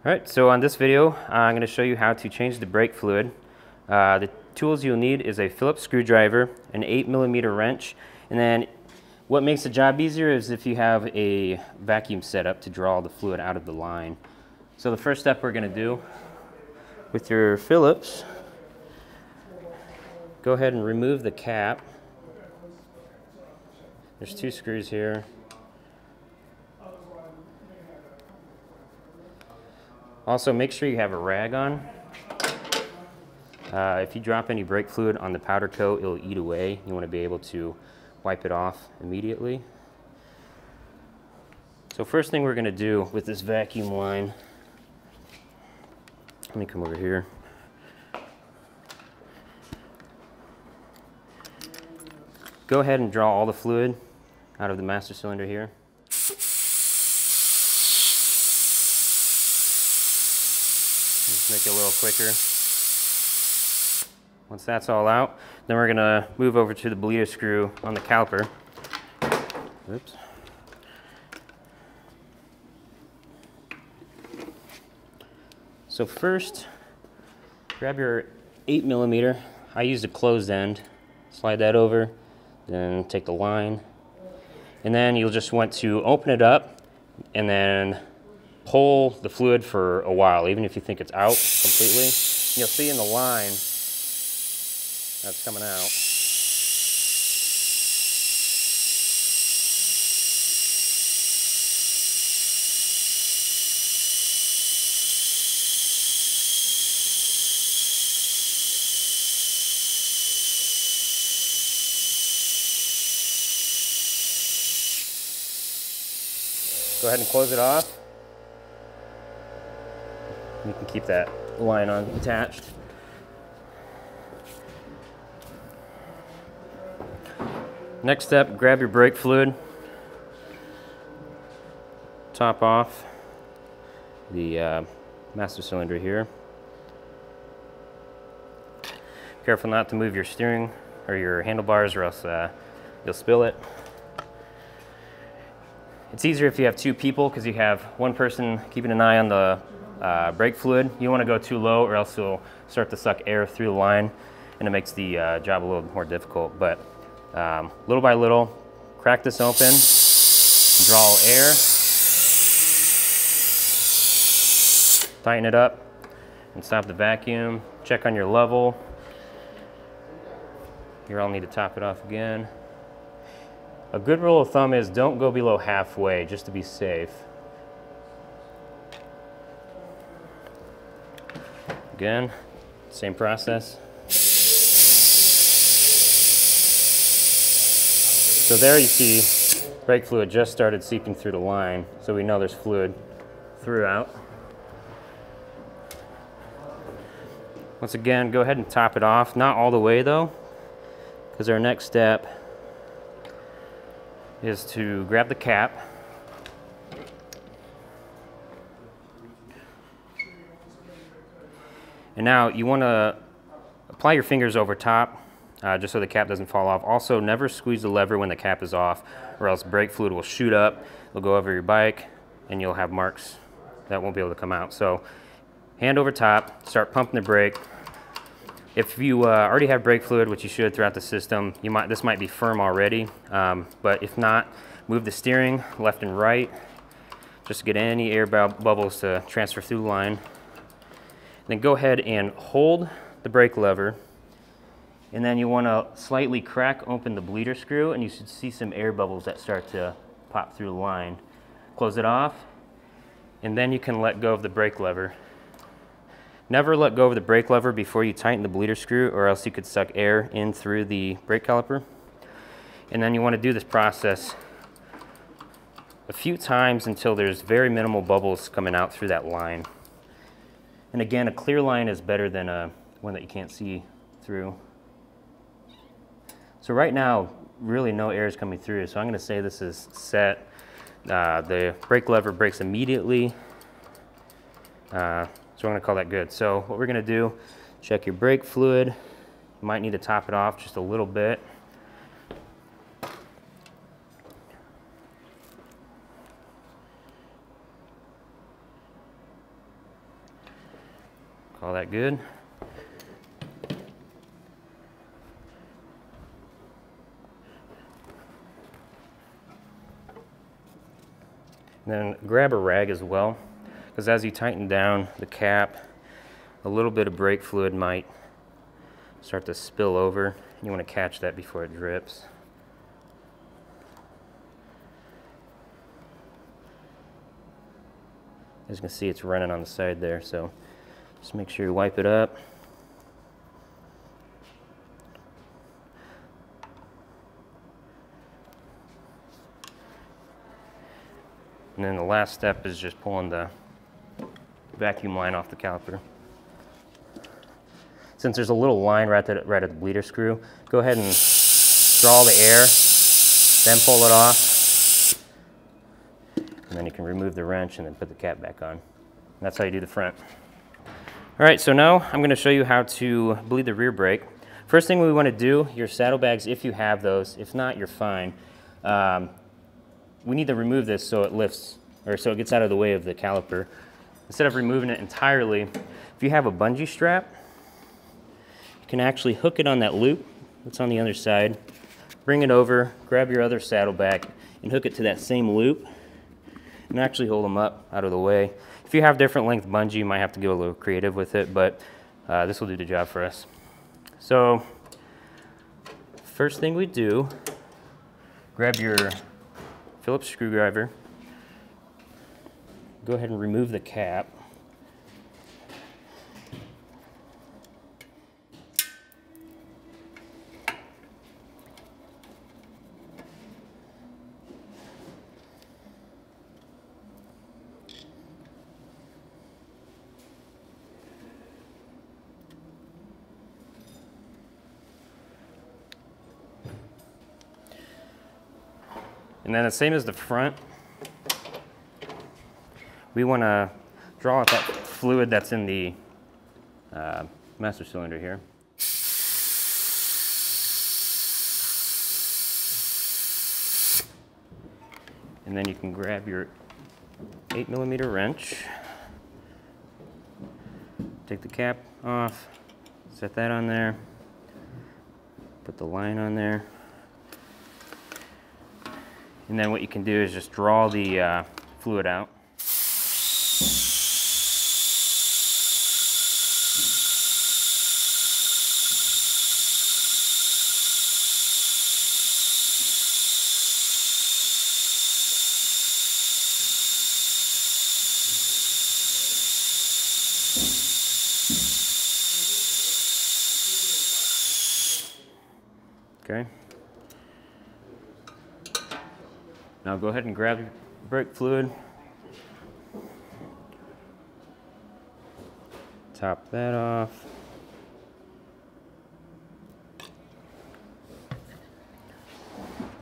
Alright, so on this video, I'm going to show you how to change the brake fluid. The tools you'll need is a Phillips screwdriver, an 8mm wrench, and then what makes the job easier is if you have a vacuum setup to draw the fluid out of the line. So the first step we're going to do with your Phillips, go ahead and remove the cap. There's 2 screws here. Also, make sure you have a rag on. If you drop any brake fluid on the powder coat, it'll eat away. You want to be able to wipe it off immediately. So first thing we're going to do with this vacuum line, let me come over here. Go ahead and draw all the fluid out of the master cylinder here. Just make it a little quicker. Once that's all out, then we're gonna move over to the bleeder screw on the caliper. Oops. So first, grab your 8mm. I used a closed end. Slide that over, then take the line. And then you'll just want to open it up and then pull the fluid for a while, even if you think it's out completely. You'll see in the line that's coming out. Go ahead and close it off. You can keep that line on attached. Next step, grab your brake fluid, top off the master cylinder here. Careful not to move your steering or your handlebars or else you'll spill it. It's easier if you have 2 people because you have one person keeping an eye on the brake fluid. You don't want to go too low or else you'll start to suck air through the line and it makes the job a little more difficult. But little by little, crack this open, draw air, tighten it up and stop the vacuum. Check on your level. Here I'll need to top it off again. A good rule of thumb is don't go below halfway just to be safe. Again, same process. So there you see brake fluid just started seeping through the line, so we know there's fluid throughout. Once again, go ahead and top it off. Not all the way though, because our next step is to grab the cap. And now you want to apply your fingers over top just so the cap doesn't fall off. Also, never squeeze the lever when the cap is off or else brake fluid will shoot up, it'll go over your bike and you'll have marks that won't be able to come out. So hand over top, start pumping the brake. If you already have brake fluid, which you should throughout the system, this might be firm already, but if not, move the steering left and right just to get any air bubbles to transfer through the line. Then go ahead and hold the brake lever, and then you want to slightly crack open the bleeder screw and you should see some air bubbles that start to pop through the line. Close it off, and then you can let go of the brake lever. Never let go of the brake lever before you tighten the bleeder screw or else you could suck air in through the brake caliper. And then you want to do this process a few times until there's very minimal bubbles coming out through that line. And again, a clear line is better than one that you can't see through. So right now, really no air is coming through, so I'm going to say this is set. The brake lever brakes immediately. So I'm going to call that good. So what we're going to do, check your brake fluid. You might need to top it off just a little bit. Call that good. And then grab a rag as well, because as you tighten down the cap, a little bit of brake fluid might start to spill over. You want to catch that before it drips. As you can see, it's running on the side there, so just make sure you wipe it up. And then the last step is just pulling the vacuum line off the caliper. Since there's a little line right at the bleeder screw, go ahead and draw the air, then pull it off. And then you can remove the wrench and then put the cap back on. And that's how you do the front. All right, so now I'm gonna show you how to bleed the rear brake. First thing we wanna do, your saddlebags, if you have those, if not, you're fine. We need to remove this so it lifts, or so it gets out of the way of the caliper. Instead of removing it entirely, if you have a bungee strap, you can actually hook it on that loop that's on the other side, bring it over, grab your other saddlebag, and hook it to that same loop, and actually hold them up out of the way. If you have different length bungee, you might have to get a little creative with it, but this will do the job for us. So, first thing we do, grab your Phillips screwdriver, go ahead and remove the cap. And then the same as the front, we want to draw out that fluid that's in the master cylinder here. And then you can grab your 8mm wrench, take the cap off, set that on there, put the line on there. And then what you can do is just draw the fluid out. Okay. Now go ahead and grab your brake fluid, top that off,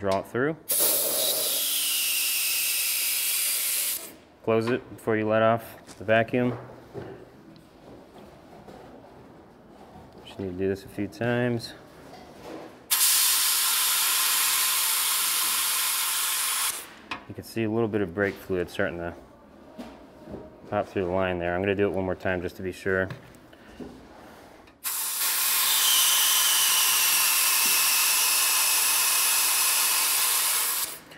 draw it through, close it before you let off the vacuum. Just need to do this a few times. You can see a little bit of brake fluid starting to pop through the line there. I'm going to do it one more time just to be sure.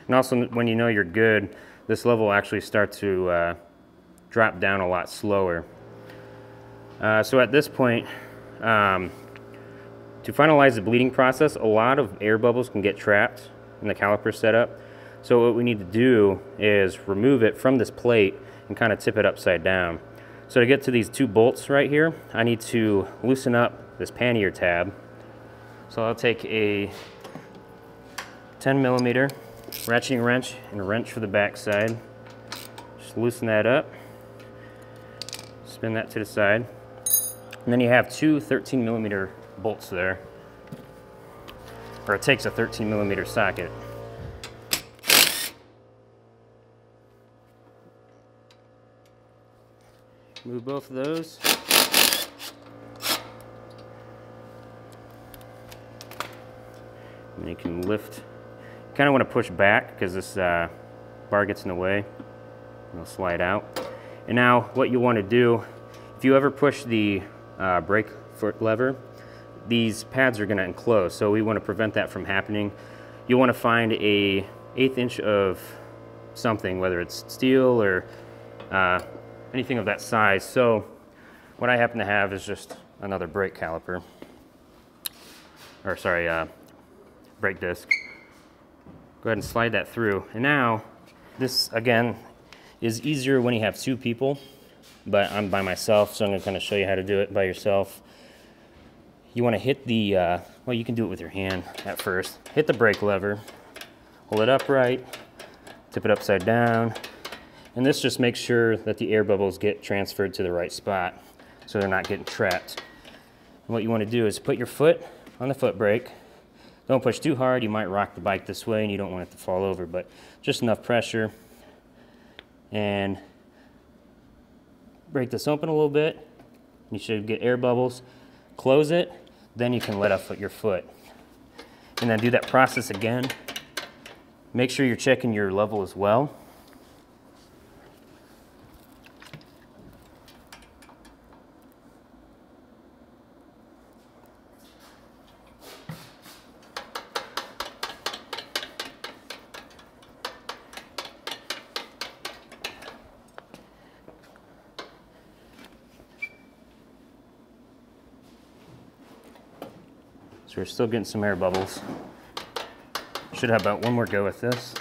And also, when you know you're good, this level will actually start to drop down a lot slower. So at this point, to finalize the bleeding process, a lot of air bubbles can get trapped in the caliper setup. So what we need to do is remove it from this plate and kind of tip it upside down. So to get to these two bolts right here, I need to loosen up this pannier tab. So I'll take a 10mm ratcheting wrench and a wrench for the back side. Just loosen that up, spin that to the side. And then you have two 13mm bolts there, or it takes a 13mm socket. Move both of those. And you can lift. You kind of want to push back because this bar gets in the way. It'll slide out. And now what you want to do, if If you ever push the brake foot lever, these pads are going to enclose, so we want to prevent that from happening. You want to find a 1/8 inch of something, whether it's steel or anything of that size. So what I happen to have is just another brake caliper, or sorry, brake disc. Go ahead and slide that through. And now, this again is easier when you have 2 people, but I'm by myself, so I'm gonna kind of show you how to do it by yourself. You wanna hit the, well, you can do it with your hand at first. Hit the brake lever, hold it upright, tip it upside down, and this just makes sure that the air bubbles get transferred to the right spot so they're not getting trapped. And what you wanna do is put your foot on the foot brake. Don't push too hard, you might rock the bike this way and you don't want it to fall over, but just enough pressure. And break this open a little bit. You should get air bubbles. Close it, then you can let up your foot. And then do that process again. Make sure you're checking your level as well. So we're still getting some air bubbles. Should have about one more go with this.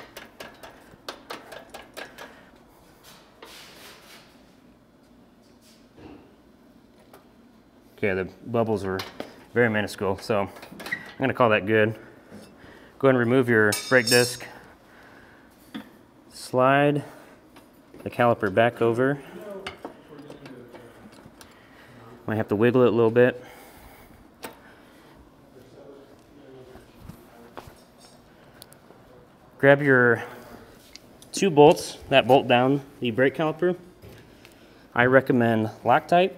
Okay, the bubbles were very minuscule, so I'm gonna call that good. Go ahead and remove your brake disc. Slide the caliper back over. Might have to wiggle it a little bit. Grab your 2 bolts that bolt down the brake caliper. I recommend Loctite.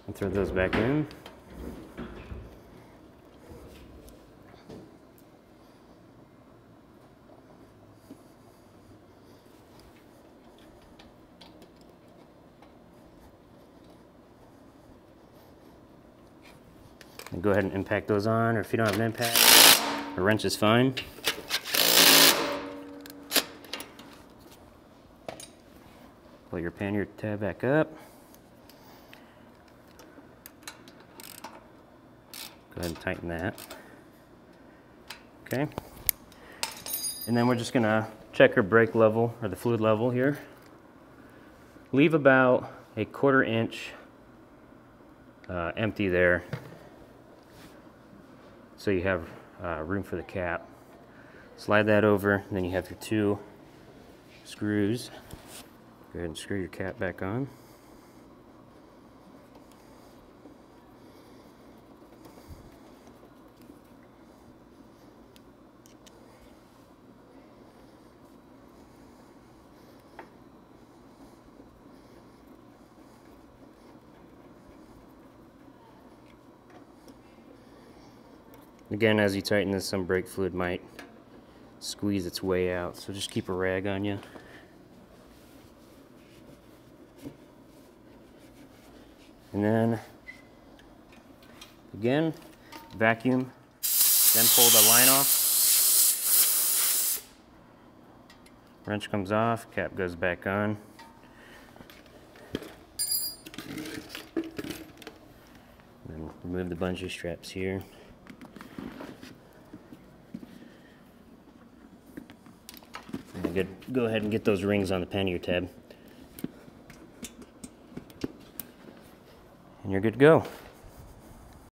And throw those back in. And go ahead and impact those on, or if you don't have an impact, a wrench is fine. Pull your pannier tab back up. Go ahead and tighten that. Okay. And then we're just gonna check our brake level, or the fluid level here. Leave about a 1/4 inch empty there, so you have room for the cap. Slide that over, and then you have your 2 screws. Go ahead and screw your cap back on. Again, as you tighten this, some brake fluid might squeeze its way out, so just keep a rag on you. And then, again, vacuum, then pull the line off. Wrench comes off, cap goes back on. Then remove the bungee straps here. Good. Go ahead and get those rings on the pannier tab. And you're good to go.